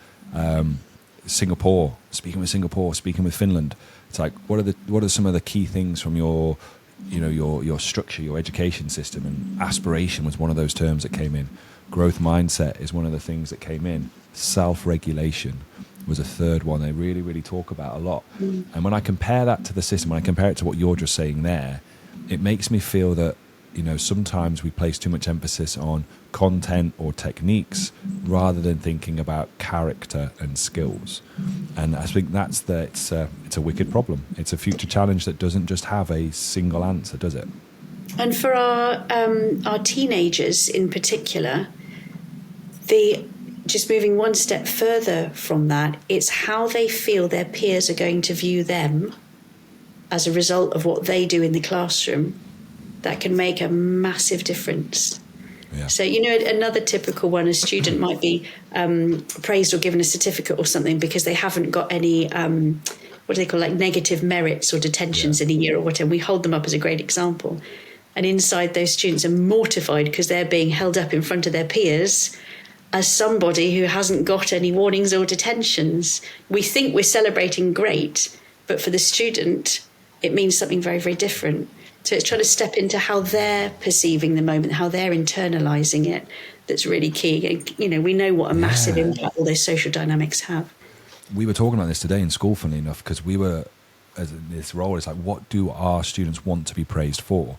Singapore, speaking with Finland, it's like, what are some of the key things from your structure, your education system? And aspiration was one of those terms that came in. Growth mindset is one of the things that came in. Self-regulation was a third one they really, really talk about a lot. And when I compare that to the system, when I compare it to what you're just saying there, it makes me feel that, you know, sometimes we place too much emphasis on content or techniques rather than thinking about character and skills. And I think it's a wicked problem. It's a future challenge that doesn't just have a single answer, does it? And for our teenagers in particular, just moving one step further from that, it's how they feel their peers are going to view them as a result of what they do in the classroom that can make a massive difference. Yeah. So, you know, another typical one, a student might be praised or given a certificate or something because they haven't got any, what do they call, like negative merits or detentions in a year or whatever. We hold them up as a great example. And inside, those students are mortified because they're being held up in front of their peers as somebody who hasn't got any warnings or detentions. We think we're celebrating great, but for the student, it means something very, very different. So it's trying to step into how they're perceiving the moment, how they're internalizing it. That's really key. And, you know, we know what a massive impact all those social dynamics have. We were talking about this today in school, funnily enough, because we were, as in this role, it's like, what do our students want to be praised for?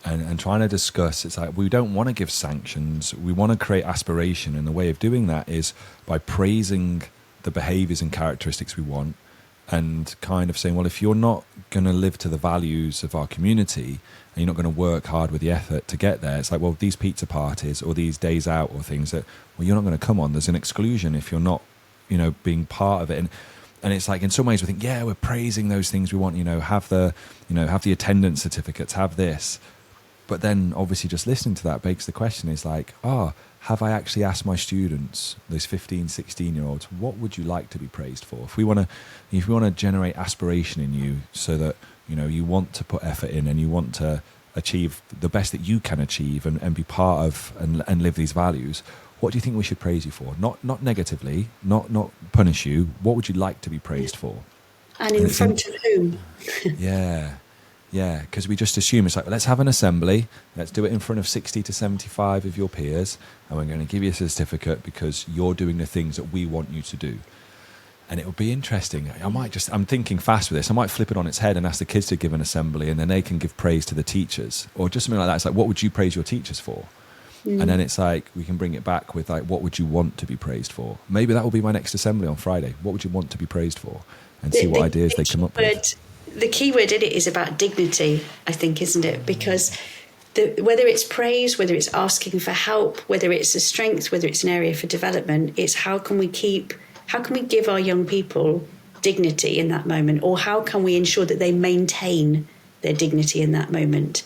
And trying to discuss, it's like, we don't want to give sanctions. We want to create aspiration. And the way of doing that is by praising the behaviors and characteristics we want, and kind of saying, well, if you're not going to live to the values of our community and you're not going to work hard with the effort to get there, it's like, well, these pizza parties or these days out or things that, well, you're not going to come on. There's an exclusion if you're not, you know, being part of it. And it's like, in some ways we think, yeah, we're praising those things we want, you know, have the attendance certificates, have this. But then obviously just listening to that begs the question, is like, have I actually asked my students, those 15, 16-year-olds, what would you like to be praised for? If we want to generate aspiration in you so that, you know, you want to put effort in and you want to achieve the best that you can achieve and be part of and live these values, what do you think we should praise you for? Not negatively, not punish you. What would you like to be praised for? And in front of whom? Yeah, because we just assume it's like, let's have an assembly, let's do it in front of 60 to 75 of your peers, and we're going to give you a certificate because you're doing the things that we want you to do. And it would be interesting. I'm thinking fast with this. I might flip it on its head and ask the kids to give an assembly, and then they can give praise to the teachers, or just something like that. It's like, what would you praise your teachers for? And then it's like, we can bring it back with like, what would you want to be praised for? Maybe that will be my next assembly on Friday. What would you want to be praised for? And see what ideas they come up with. The key word in it is about dignity, I think, isn't it? Because whether it's praise, whether it's asking for help, whether it's a strength, whether it's an area for development, it's how can we give our young people dignity in that moment, or how can we ensure that they maintain their dignity in that moment?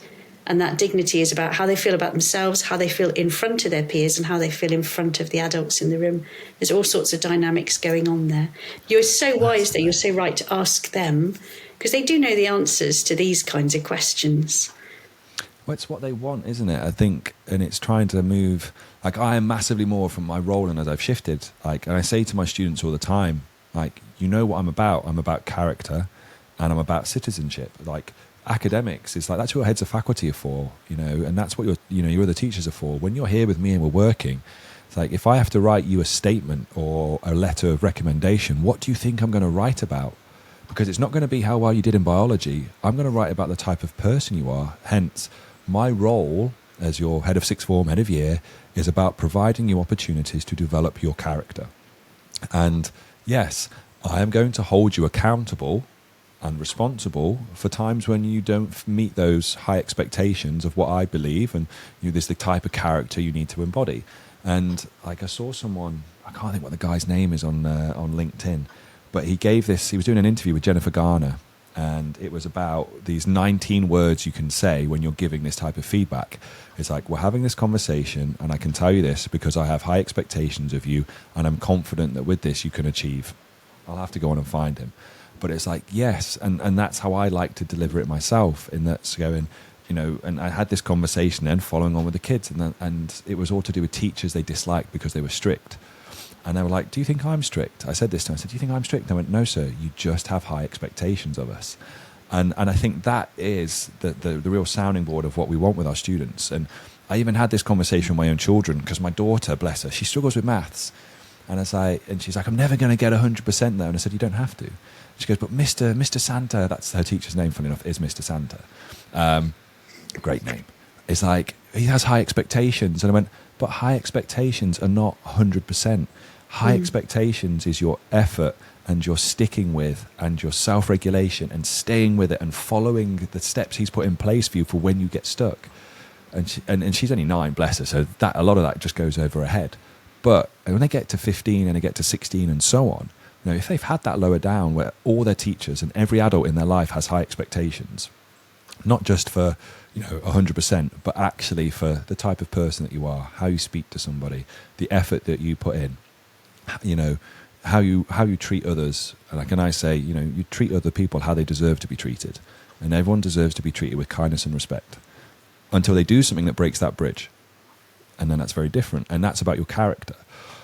And that dignity is about how they feel about themselves, how they feel in front of their peers, and how they feel in front of the adults in the room. There's all sorts of dynamics going on there. You're so wise there, you're so right to ask them, because they do know the answers to these kinds of questions. Well, it's what they want, isn't it? I think, and it's trying to move. Like, I am massively more from my role, and as I've shifted, like, and I say to my students all the time, like, you know what I'm about? I'm about character, and I'm about citizenship. Like, academics is like, that's what your heads of faculty are for, you know, and that's what your other teachers are for. When you're here with me and we're working, it's like, if I have to write you a statement or a letter of recommendation, what do you think I'm going to write about? Because it's not going to be how well you did in biology. I'm going to write about the type of person you are. Hence, my role as your head of sixth form, head of year, is about providing you opportunities to develop your character. And yes, I am going to hold you accountable and responsible for times when you don't meet those high expectations of what I believe, and there's the type of character you need to embody. And like, I saw someone, I can't think what the guy's name is on LinkedIn, but he was doing an interview with Jennifer Garner, and it was about these 19 words you can say when you're giving this type of feedback. It's like, we're having this conversation, and I can tell you this because I have high expectations of you, and I'm confident that with this you can achieve. I'll have to go on and find him. But it's like, yes, and that's how I like to deliver it myself, in that's going, and I had this conversation then following on with the kids, and it was all to do with teachers they disliked because they were strict. And they were like, do you think I'm strict? I said this to them. I said, do you think I'm strict? They went, no, sir, you just have high expectations of us. And I think that is the real sounding board of what we want with our students. And I even had this conversation with my own children, because my daughter, bless her, she struggles with maths. And she's like, I'm never going to get 100% though. And I said, you don't have to. She goes, but Mr. Santa, that's her teacher's name, funny enough, is Mr. Santa. Great name. It's like, he has high expectations. And I went, but high expectations are not 100%. High expectations is your effort and your sticking with and your self-regulation and staying with it and following the steps he's put in place for you for when you get stuck. And she's only 9, bless her, so that a lot of that just goes over her head. But when they get to 15 and they get to 16 and so on, if they've had that lower down where all their teachers and every adult in their life has high expectations, not just for 100%, but actually for the type of person that you are, how you speak to somebody, the effort that you put in, how you treat others. And I say, you treat other people how they deserve to be treated, and everyone deserves to be treated with kindness and respect until they do something that breaks that bridge, and then that's very different, and that's about your character.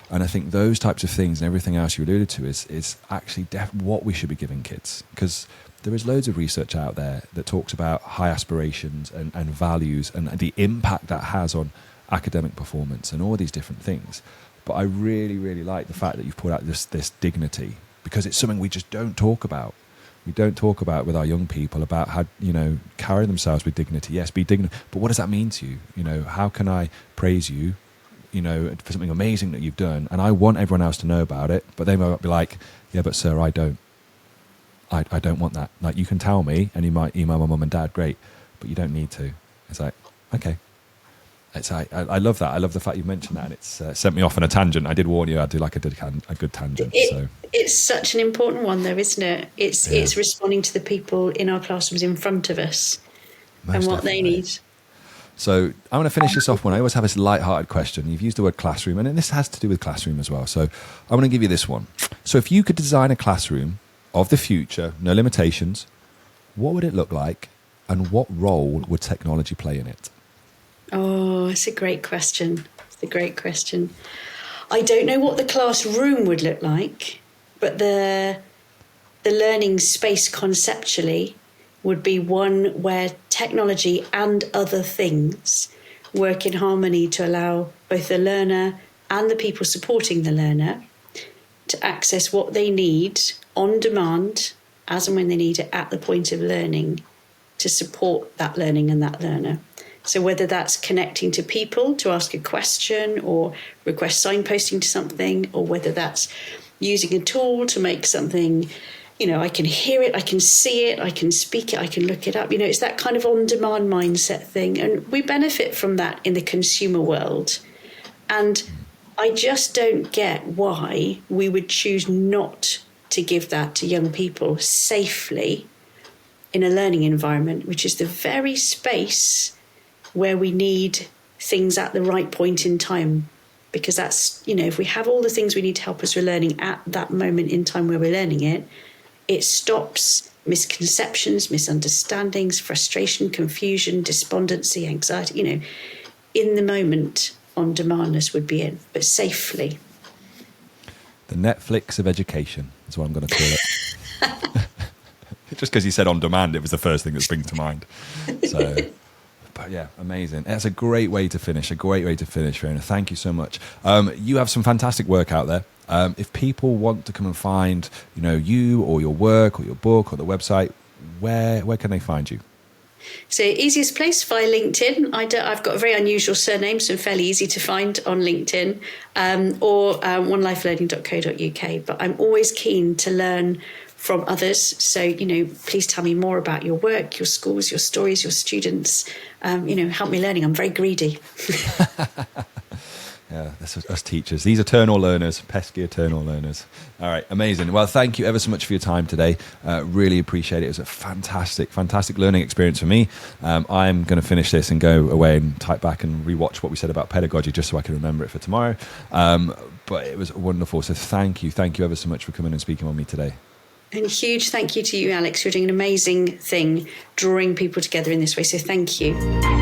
And I think those types of things and everything else you alluded to is actually what we should be giving kids, because there is loads of research out there that talks about high aspirations and values and the impact that has on academic performance and all these different things. But I really, really like the fact that you've put out this dignity, because it's something we just don't talk about. We don't talk about with our young people about how, carry themselves with dignity. Yes, be dignified. But what does that mean to you? How can I praise you, for something amazing that you've done? And I want everyone else to know about it. But they might be like, yeah, but sir, I don't. I don't want that. Like, you can tell me, and you might email my mum and dad, great, but you don't need to. It's like, okay. I love that. I love the fact you mentioned that, and it's sent me off on a tangent. I did warn you I'd do like a good tangent. It's such an important one, though, isn't it? It's responding to the people in our classrooms in front of us. Most and what definitely. They need. So I'm going to finish this off one. I always have this light-hearted question. You've used the word classroom, and this has to do with classroom as well. So I'm going to give you this one. So if you could design a classroom of the future, no limitations, what would it look like, and what role would technology play in it? Oh, it's a great question. I don't know what the classroom would look like, but the learning space conceptually would be one where technology and other things work in harmony to allow both the learner and the people supporting the learner to access what they need on demand, as and when they need it, at the point of learning, to support that learning and that learner. So whether that's connecting to people to ask a question or request signposting to something, or whether that's using a tool to make something, I can hear it, I can see it, I can speak it, I can look it up. It's that kind of on-demand mindset thing. And we benefit from that in the consumer world. And I just don't get why we would choose not to give that to young people safely in a learning environment, which is the very space where we need things at the right point in time. Because that's, if we have all the things we need to help us with learning at that moment in time where we're learning it, it stops misconceptions, misunderstandings, frustration, confusion, despondency, anxiety, in the moment. On demandness would be in, but safely. The Netflix of education is what I'm going to call it. Just because you said on demand, it was the first thing that springs to mind. So, but yeah, amazing. That's a great way to finish. Fiona. Thank you so much. You have some fantastic work out there. If people want to come and find, you or your work or your book or the website, where can they find you? So easiest place via LinkedIn. I've got a very unusual surname, so fairly easy to find on LinkedIn, or onelifelearning.co.uk. But I'm always keen to learn from others. So, please tell me more about your work, your schools, your stories, your students. Help me learning. I'm very greedy. Yeah, that's us teachers. These eternal learners, pesky eternal learners. All right, amazing. Well, thank you ever so much for your time today. Really appreciate it. It was a fantastic learning experience for me. I'm going to finish this and go away and type back and rewatch what we said about pedagogy just so I can remember it for tomorrow. But it was wonderful. So thank you ever so much for coming and speaking with me today. And a huge thank you to you, Alex. You're doing an amazing thing, drawing people together in this way. So thank you.